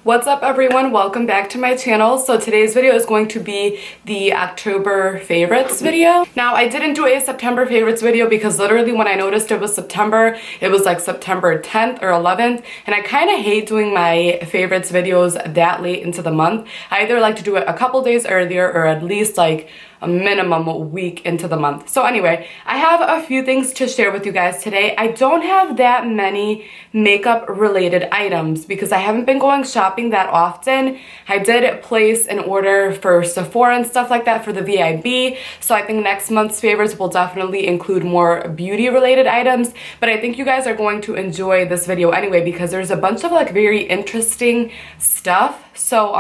What's up everyone, welcome back to my channel. So today's video is going to be the October favorites video. Now I didn't do a September favorites video because literally when I noticed it was September, it was like September 10th or 11th, and I kind of hate doing my favorites videos that late into the month. I either like to do it a couple days earlier or at least like a minimum week into the month. So anyway, I have a few things to share with you guys today. I don't have that many makeup related items because I haven't been going shopping that often. I did place an order for Sephora and stuff like that for the VIB, so I think next month's favorites will definitely include more beauty related items, but I think you guys are going to enjoy this video anyway because there's a bunch of like very interesting stuff. So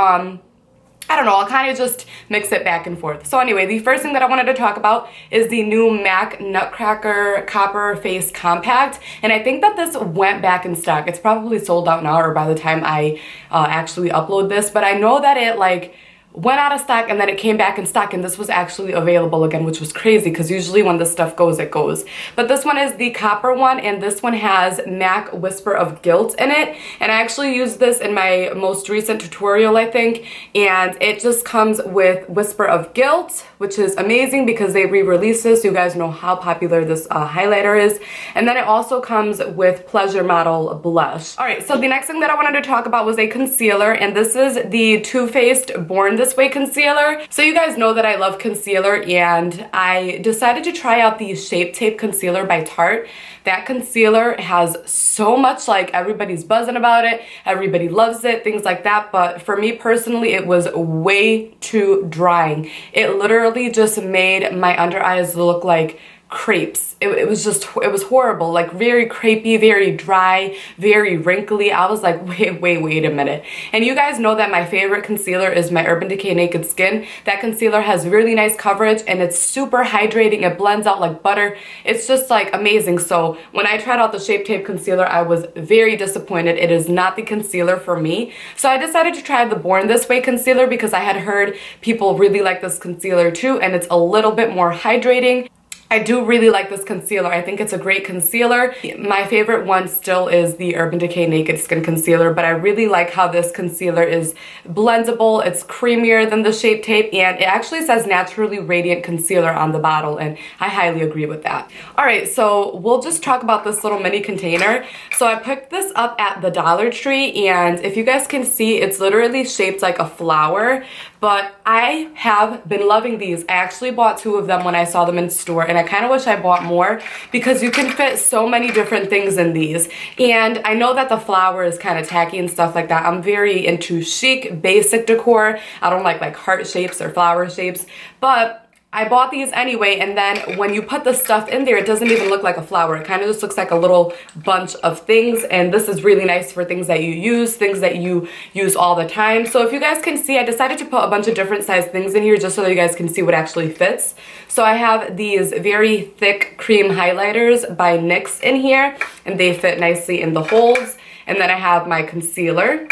I don't know, I'll kind of just mix it back and forth. So anyway, the first thing that I wanted to talk about is the new MAC Nutcracker Copper Face Compact. And I think that this went back in stock. It's probably sold out now or by the time I actually upload this. But I know that it like went out of stock and then it came back in stock and this was actually available again, which was crazy because usually when this stuff goes, it goes. But this one is the copper one and this one has MAC Whisper of Guilt in it. And I actually used this in my most recent tutorial, I think. And it just comes with Whisper of Guilt, which is amazing because they re-released this. You guys know how popular this highlighter is. And then it also comes with Pleasure Model Blush. All right, so the next thing that I wanted to talk about was a concealer, and this is the Too Faced Born This Way concealer. So you guys know that I love concealer and I decided to try out the Shape Tape concealer by Tarte. That concealer has so much, like everybody's buzzing about it, everybody loves it, things like that, but for me personally it was way too drying. It literally just made my under eyes look like crepes. It was horrible, like very crepey, very dry, very wrinkly. I was like, wait a minute. And you guys know that my favorite concealer is my Urban Decay Naked Skin. That concealer has really nice coverage and it's super hydrating. It blends out like butter. It's just like amazing. So when I tried out the Shape Tape concealer, I was very disappointed. It is not the concealer for me. So I decided to try the Born This Way concealer because I had heard people really like this concealer too, and it's a little bit more hydrating. I do really like this concealer. I think it's a great concealer. My favorite one still is the Urban Decay Naked Skin concealer, but I really like how this concealer is blendable. It's creamier than the Shape Tape, and it actually says Naturally Radiant Concealer on the bottle, and I highly agree with that. All right, so we'll just talk about this little mini container. So I picked this up at the Dollar Tree, and if you guys can see, it's literally shaped like a flower, but I have been loving these. I actually bought 2 of them when I saw them in store, and I kind of wish I bought more because you can fit so many different things in these. And I know that the flower is kind of tacky and stuff like that. I'm very into chic, basic decor. I don't like heart shapes or flower shapes, but I bought these anyway, and then when you put the stuff in there, it doesn't even look like a flower. It kind of just looks like a little bunch of things, and this is really nice for things that you use all the time. So if you guys can see, I decided to put a bunch of different size things in here just so that you guys can see what actually fits. So I have these very thick cream highlighters by NYX in here, and they fit nicely in the holes. And then I have my concealer.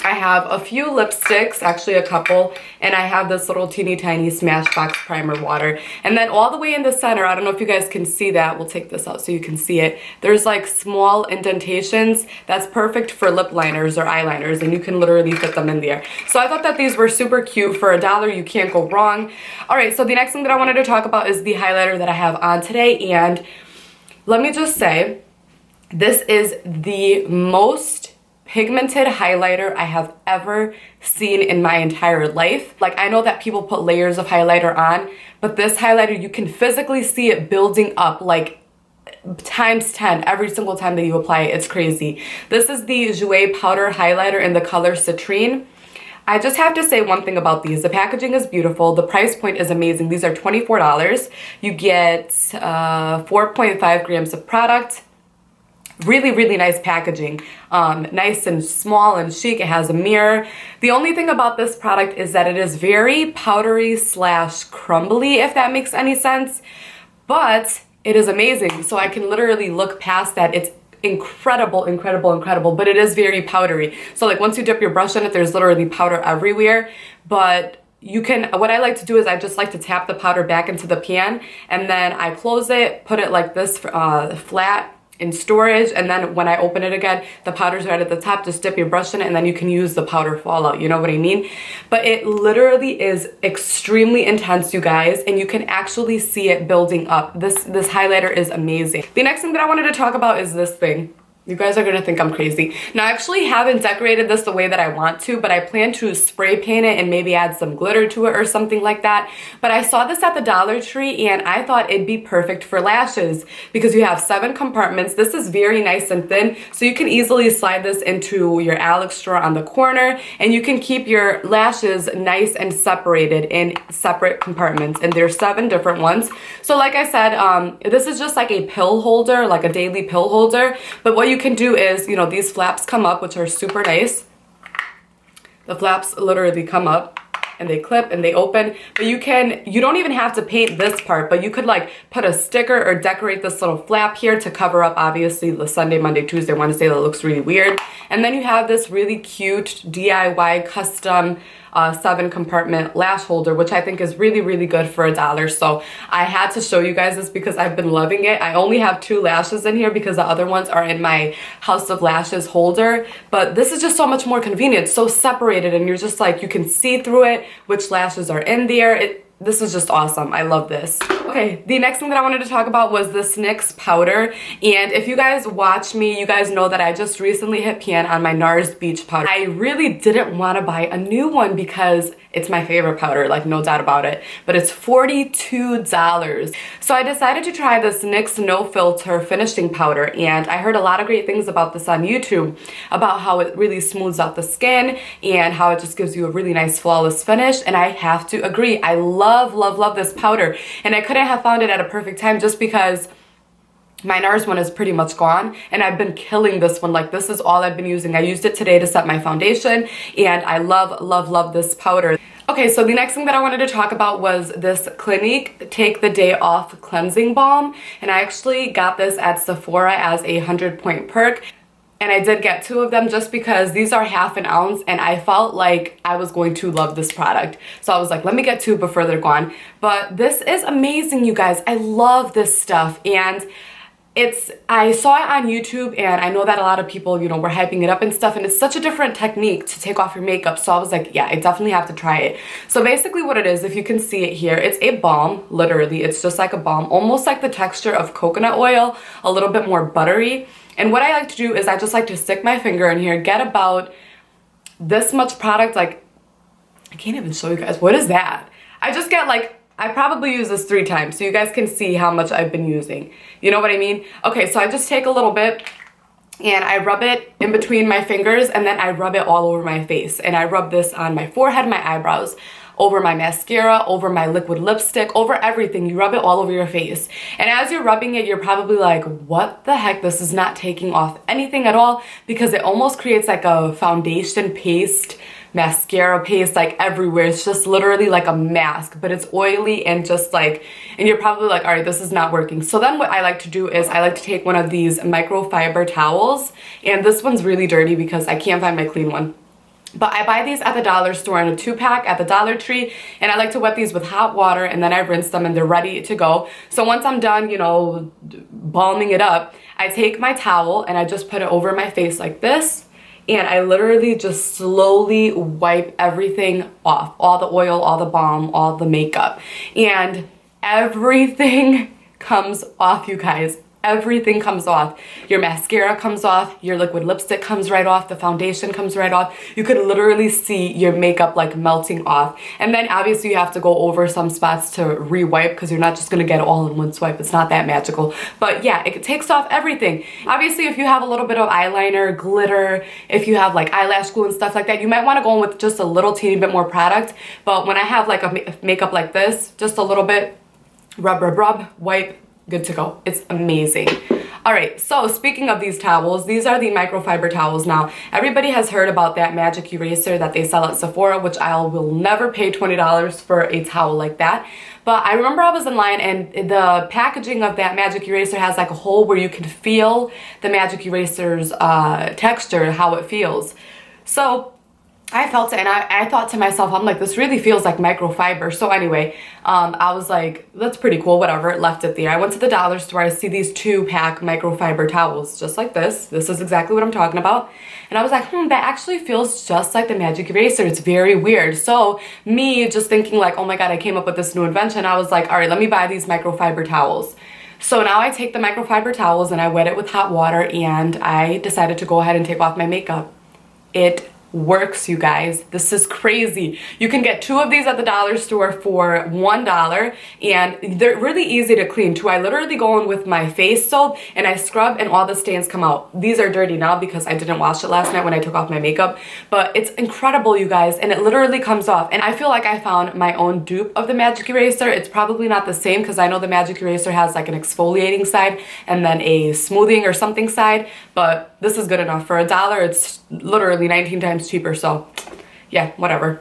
I have a few lipsticks, actually a couple, and I have this little teeny tiny Smashbox primer water. And then all the way in the center, I don't know if you guys can see that, we'll take this out so you can see it. There's like small indentations. That's perfect for lip liners or eyeliners, and you can literally fit them in there. So I thought that these were super cute. For $1, you can't go wrong. All right, so the next thing that I wanted to talk about is the highlighter that I have on today, and let me just say, this is the most pigmented highlighter I have ever seen in my entire life. Like, I know that people put layers of highlighter on, but this highlighter, you can physically see it building up like times 10 every single time that you apply it. It's crazy. This is the Jouer Powder Highlighter in the color Citrine. I just have to say one thing about these. The packaging is beautiful. The price point is amazing. These are $24. You get 4.5 grams of product. Really nice packaging, nice and small and chic. It has a mirror. The only thing about this product is that it is very powdery / crumbly, if that makes any sense, but it is amazing. So I can literally look past that. It's incredible, but it is very powdery. So like once you dip your brush in it, there's literally powder everywhere, but you can, what I like to do is I just like to tap the powder back into the pan, and then I close it, put it like this flat, in storage, and then when I open it again, the powder's right at the top. Just dip your brush in it and then you can use the powder fallout, you know what I mean? But it literally is extremely intense, you guys, and you can actually see it building up. This highlighter is amazing. The next thing that I wanted to talk about is this thing. You guys are gonna think I'm crazy. Now, I actually haven't decorated this the way that I want to, but I plan to spray paint it and maybe add some glitter to it or something like that. But I saw this at the Dollar Tree and I thought it'd be perfect for lashes because you have 7 compartments. This is very nice and thin, so you can easily slide this into your Alex drawer on the corner, and you can keep your lashes nice and separated in separate compartments. And there's 7 different ones. So like I said, this is just like a pill holder, like a daily pill holder. But what you can do is, you know, these flaps come up, which are super nice. The flaps literally come up and they clip and they open, but you don't even have to paint this part, but you could like put a sticker or decorate this little flap here to cover up obviously the Sunday, Monday, Tuesday, Wednesday that looks really weird. And then you have this really cute DIY custom 7 compartment lash holder, which I think is really, really good for $1. So I had to show you guys this because I've been loving it. I only have 2 lashes in here because the other ones are in my House of Lashes holder, but this is just so much more convenient, so separated, and you're just like, you can see through it which lashes are in there. This is just awesome. I love this. Okay, the next thing that I wanted to talk about was the NYX powder. And if you guys watch me, you guys know that I just recently hit pan on my NARS Beach powder. I really didn't want to buy a new one because it's my favorite powder, like no doubt about it. But it's $42. So I decided to try this NYX No Filter finishing powder. And I heard a lot of great things about this on YouTube, about how it really smooths out the skin and how it just gives you a really nice flawless finish. And I have to agree, I love, love, love this powder. And I couldn't have found it at a perfect time just because my NARS one is pretty much gone and I've been killing this one. Like, this is all I've been using. I used it today to set my foundation and I love, love, love this powder. Okay, so the next thing that I wanted to talk about was this Clinique Take the Day Off Cleansing Balm. And I actually got this at Sephora as a 100-point perk. And I did get 2 of them just because these are ½ an ounce and I felt like I was going to love this product. So I was like, let me get 2 before they're gone. But this is amazing, you guys. I love this stuff. And I saw it on YouTube and I know that a lot of people, you know, were hyping it up and stuff, and it's such a different technique to take off your makeup. So I was like, yeah, I definitely have to try it. So basically what it is, if you can see it here, it's a balm, literally. It's just like a balm, almost like the texture of coconut oil, a little bit more buttery. And what I like to do is I just like to stick my finger in here, get about this much product, like, I can't even show you guys. What is that? I just get like, I probably use this 3 times so you guys can see how much I've been using. You know what I mean? Okay, so I just take a little bit and I rub it in between my fingers and then I rub it all over my face. And I rub this on my forehead, my eyebrows, over my mascara, over my liquid lipstick, over everything. You rub it all over your face. And as you're rubbing it, you're probably like, what the heck? This is not taking off anything at all, because it almost creates like a foundation paste, mascara paste, like everywhere. It's just literally like a mask, but it's oily and just like, and you're probably like, all right, this is not working. So then what I like to do is I like to take one of these microfiber towels, and this one's really dirty because I can't find my clean one. But I buy these at the dollar store in a 2-pack at the Dollar Tree, and I like to wet these with hot water and then I rinse them and they're ready to go. So once I'm done, you know, balming it up, I take my towel and I just put it over my face like this, and I literally just slowly wipe everything off. All the oil, all the balm, all the makeup. And everything comes off, you guys. Everything comes off. Your mascara comes off, your liquid lipstick comes right off, the foundation comes right off. You could literally see your makeup like melting off. And then obviously you have to go over some spots to re-wipe because you're not just gonna get it all in one swipe. It's not that magical. But yeah, it takes off everything. Obviously, if you have a little bit of eyeliner, glitter, if you have like eyelash glue and stuff like that, you might wanna go in with just a little teeny bit more product. But when I have like a makeup like this, just a little bit, rub, rub, rub, wipe, good to go. It's amazing. All right, so speaking of these towels, these are the microfiber towels. Now, everybody has heard about that magic eraser that they sell at Sephora, which I will never pay $20 for a towel like that. But I remember I was in line and the packaging of that magic eraser has like a hole where you can feel the magic eraser's texture, how it feels. So I felt it and I thought to myself, I'm like, this really feels like microfiber. So anyway, I was like, that's pretty cool, whatever, left it there. I went to the dollar store, I see these 2-pack microfiber towels, just like this. This is exactly what I'm talking about. And I was like, that actually feels just like the magic eraser. It's very weird. So me just thinking like, oh my God, I came up with this new invention. I was like, all right, let me buy these microfiber towels. So now I take the microfiber towels and I wet it with hot water, and I decided to go ahead and take off my makeup. It works, you guys. This is crazy. You can get 2 of these at the dollar store for $1, and they're really easy to clean too. I literally go in with my face soap and I scrub and all the stains come out. These are dirty now because I didn't wash it last night when I took off my makeup, but it's incredible, you guys, and it literally comes off. And I feel like I found my own dupe of the magic eraser. It's probably not the same because I know the magic eraser has like an exfoliating side and then a smoothing or something side, but this is good enough. For $1, it's literally 19 times cheaper, so yeah, whatever.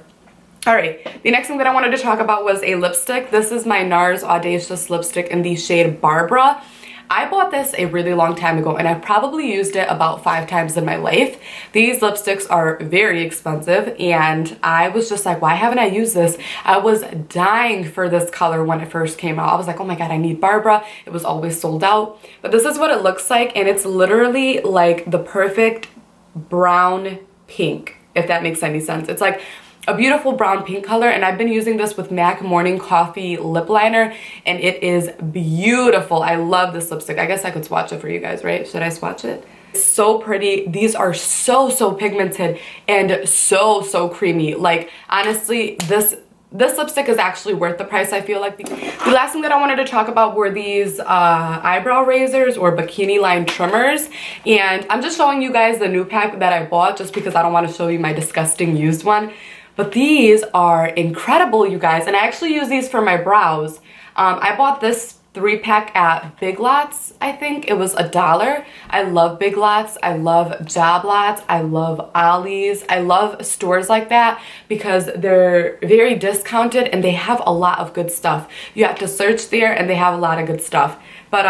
All right, the next thing that I wanted to talk about was a lipstick. This is my NARS Audacious lipstick in the shade Barbara. I bought this a really long time ago and I've probably used it about 5 times in my life. These lipsticks are very expensive and I was just like, why haven't I used this? I was dying for this color when it first came out. I was like, oh my God, I need Barbara. It was always sold out. But this is what it looks like, and it's literally like the perfect brown pink, if that makes any sense. It's like a beautiful brown pink color, and I've been using this with MAC Morning Coffee lip liner and it is beautiful. I love this lipstick. I guess I could swatch it for you guys, right? Should I swatch it? It's so pretty. These are so pigmented and so creamy. Like honestly, this lipstick is actually worth the price, I feel like. The last thing that I wanted to talk about were these eyebrow razors or bikini line trimmers. And I'm just showing you guys the new pack that I bought just because I don't want to show you my disgusting used one. But these are incredible, you guys. And I actually use these for my brows. I bought this 3-pack at Big Lots, I think. It was $1. I love Big Lots. I love Job Lots. I love Ollie's. I love stores like that because they're very discounted and they have a lot of good stuff. You have to search there and they have a lot of good stuff. But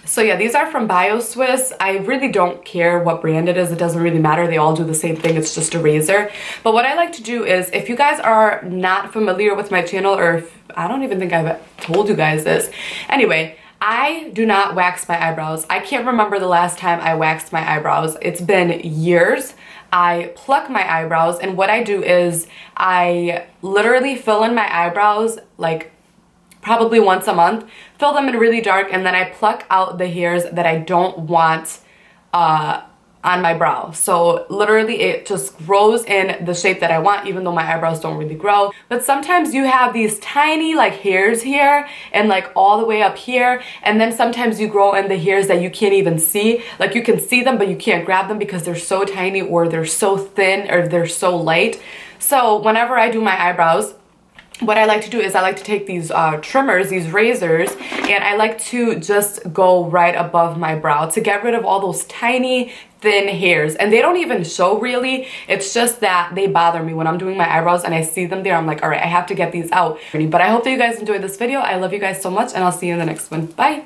so yeah, these are from BioSwiss. I really don't care what brand it is. It doesn't really matter. They all do the same thing. It's just a razor. But what I like to do is, if you guys are not familiar with my channel, or if, I don't even think I've told you guys this. Anyway, I do not wax my eyebrows. I can't remember the last time I waxed my eyebrows. It's been years. I pluck my eyebrows, and what I do is I literally fill in my eyebrows like probably once a month, fill them in really dark, and then I pluck out the hairs that I don't want on my brow. So literally it just grows in the shape that I want, even though my eyebrows don't really grow. But sometimes you have these tiny like hairs here and like all the way up here, and then sometimes you grow in the hairs that you can't even see. Like you can see them but you can't grab them because they're so tiny or they're so thin or they're so light. So whenever I do my eyebrows, what I like to do is I like to take these trimmers, these razors, and I like to just go right above my brow to get rid of all those tiny thin hairs. And they don't even show really. It's just that they bother me when I'm doing my eyebrows and I see them there. I'm like, all right, I have to get these out. But I hope that you guys enjoyed this video. I love you guys so much, and I'll see you in the next one. Bye.